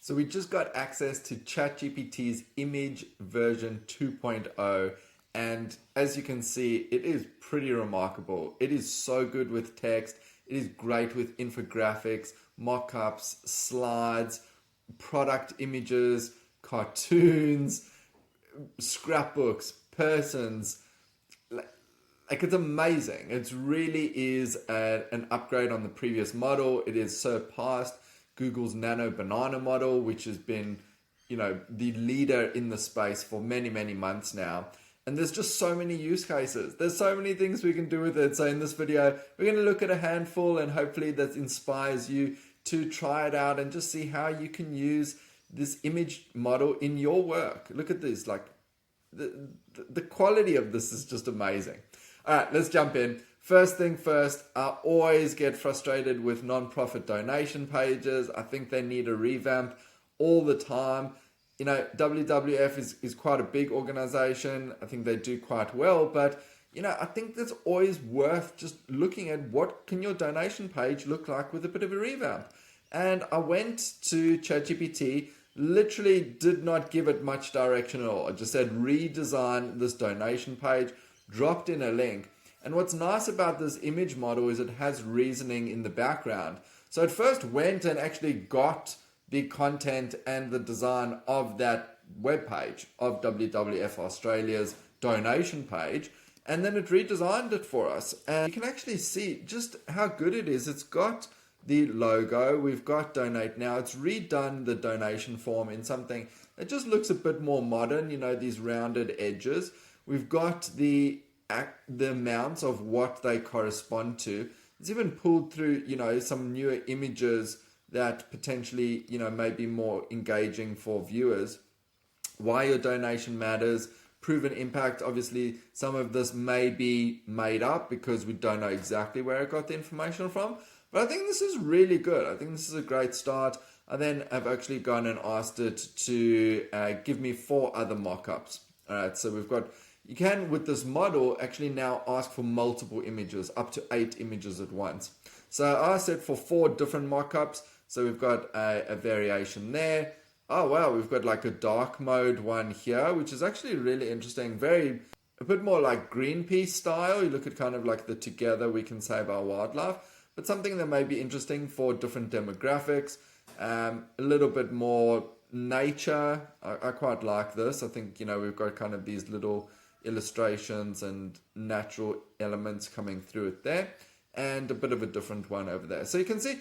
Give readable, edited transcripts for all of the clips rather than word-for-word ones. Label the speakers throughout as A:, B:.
A: So we just got access to ChatGPT's image version 2.0, and as you can see, it is pretty remarkable. It is so good with text. It is great with infographics, mockups, slides, product images, cartoons, scrapbooks, persons. Like it's amazing. It really is an upgrade on the previous model. It has surpassed Google's Nano Banana model, which has been, the leader in the space for many, many months now. And there's just so many use cases. There's so many things we can do with it. So in this video, we're going to look at a handful, and hopefully that inspires you to try it out and just see how you can use this image model in your work. Look at this, like the quality of this is just amazing. All right, let's jump in. First thing first, I always get frustrated with non-profit donation pages. I think they need a revamp all the time. WWF is quite a big organization. I think they do quite well, but I think that's always worth just looking at what can your donation page look like with a bit of a revamp. And I went to ChatGPT, literally did not give it much direction at all. I just said redesign this donation page, dropped in a link. And what's nice about this image model is it has reasoning in the background. So it first went and actually got the content and the design of that web page of WWF Australia's donation page, and then it redesigned it for us. And you can actually see just how good it is. It's got the logo, we've got donate now, it's redone the donation form in something that just looks a bit more modern, these rounded edges. We've got the amounts of what they correspond to. It's even pulled through, some newer images that potentially, may be more engaging for viewers. Why your donation matters, proven impact. Obviously, some of this may be made up because we don't know exactly where it got the information from. But I think this is really good. I think this is a great start. I then have actually gone and asked it to give me 4 other mockups. All right, so you can, with this model, actually now ask for multiple images, up to 8 images at once. So I asked it for 4 different mockups. So we've got a variation there. Oh wow, we've got like a dark mode one here, which is actually really interesting. A bit more like Greenpeace style. You look at kind of like the Together We Can Save Our Wildlife, but something that may be interesting for different demographics. A little bit more nature. I quite like this. I think, we've got kind of these little illustrations and natural elements coming through it there, and a bit of a different one over there. So you can see,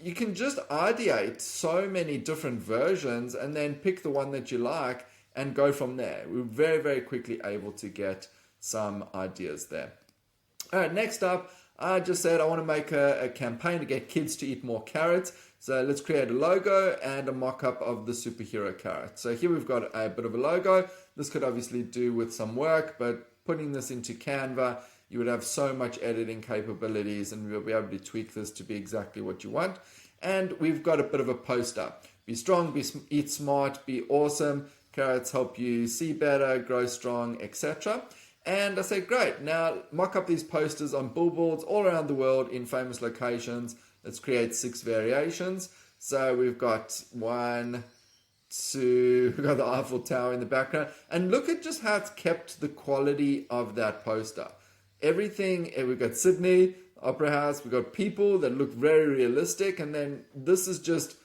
A: you can just ideate so many different versions and then pick the one that you like and go from there. We're very, very quickly able to get some ideas there. All right, next up, I just said I want to make a campaign to get kids to eat more carrots. So let's create a logo and a mock-up of the superhero carrot. So here we've got a bit of a logo. This could obviously do with some work, but putting this into Canva, you would have so much editing capabilities, and we'll be able to tweak this to be exactly what you want. And we've got a bit of a poster. Be strong, eat smart, be awesome. Carrots help you see better, grow strong, etc. And I say, great, now mock up these posters on billboards all around the world in famous locations. Let's create 6 variations. So we've got 1, 2, we've got the Eiffel Tower in the background. And look at just how it's kept the quality of that poster. Everything, we've got Sydney, Opera House, we've got people that look very realistic, and then this is just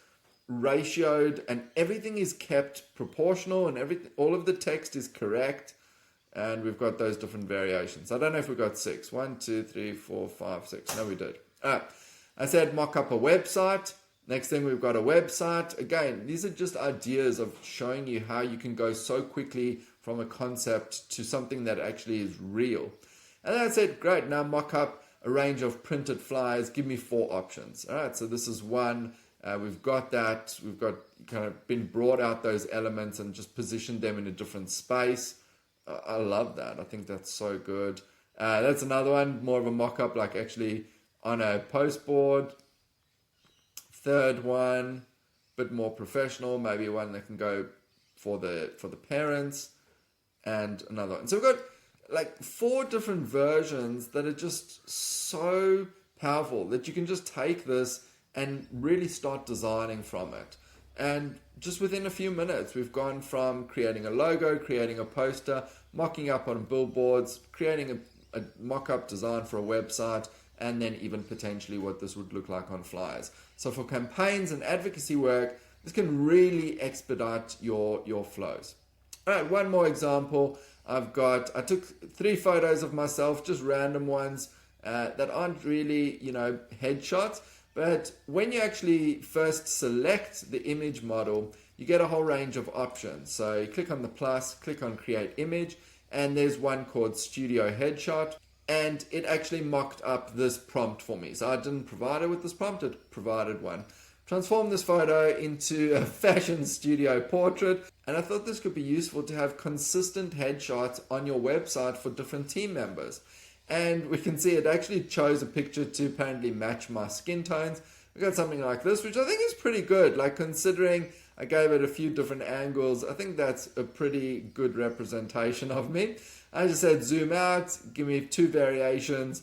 A: ratioed, and everything is kept proportional, and all of the text is correct, and we've got those different variations. I don't know if we've got 6. 1, 2, 3, 4, 5, 6. No, we did. All right. I said mock up a website. Next thing, we've got a website. Again, these are just ideas of showing you how you can go so quickly from a concept to something that actually is real. And then I said, great, now mock up a range of printed flyers. Give me 4 options. All right, so this is one. We've got that. We've got kind of been brought out those elements and just positioned them in a different space. I love that. I think that's so good. That's another one, more of a mock-up, like actually on a post board. Third one, a bit more professional, maybe one that can go for the parents, and another one. So we've got like 4 different versions that are just so powerful that you can just take this and really start designing from it. And just within a few minutes, we've gone from creating a logo, creating a poster, mocking up on billboards, creating a mock-up design for a website, and then even potentially what this would look like on flyers. So for campaigns and advocacy work, this can really expedite your flows. All right, one more example. I took 3 photos of myself, just random ones that aren't really, headshots. But when you actually first select the image model, you get a whole range of options. So you click on the plus, click on create image, and there's one called Studio Headshot. And it actually mocked up this prompt for me. So I didn't provide it with this prompt, it provided one. Transform this photo into a fashion studio portrait. And I thought this could be useful to have consistent headshots on your website for different team members. And we can see it actually chose a picture to apparently match my skin tones. We got something like this, which I think is pretty good. Like, considering I gave it a few different angles, I think that's a pretty good representation of me. I just said zoom out, give me 2 variations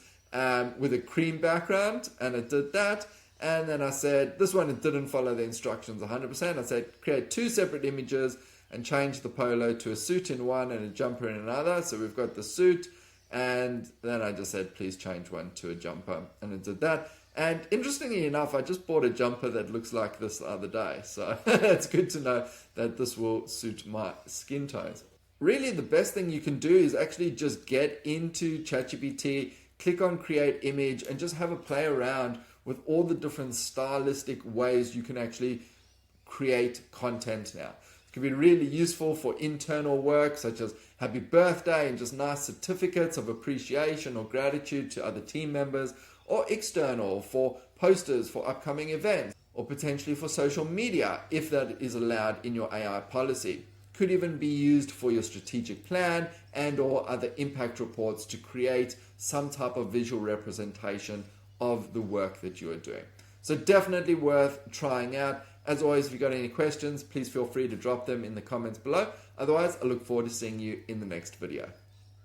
A: with a cream background, and it did that. And then I said, this one, it didn't follow the instructions 100%. I said, create 2 separate images and change the polo to a suit in one and a jumper in another. So we've got the suit, and then I just said, please change one to a jumper, and it did that. And interestingly enough, I just bought a jumper that looks like this the other day. So it's good to know that this will suit my skin tones. Really, the best thing you can do is actually just get into ChatGPT, click on create image, and just have a play around with all the different stylistic ways you can actually create content now. It can be really useful for internal work, such as happy birthday and just nice certificates of appreciation or gratitude to other team members, or external for posters for upcoming events, or potentially for social media if that is allowed in your AI policy. Could even be used for your strategic plan and or other impact reports to create some type of visual representation of the work that you are doing. So definitely worth trying out. As always, if you've got any questions, please feel free to drop them in the comments below. Otherwise, I look forward to seeing you in the next video.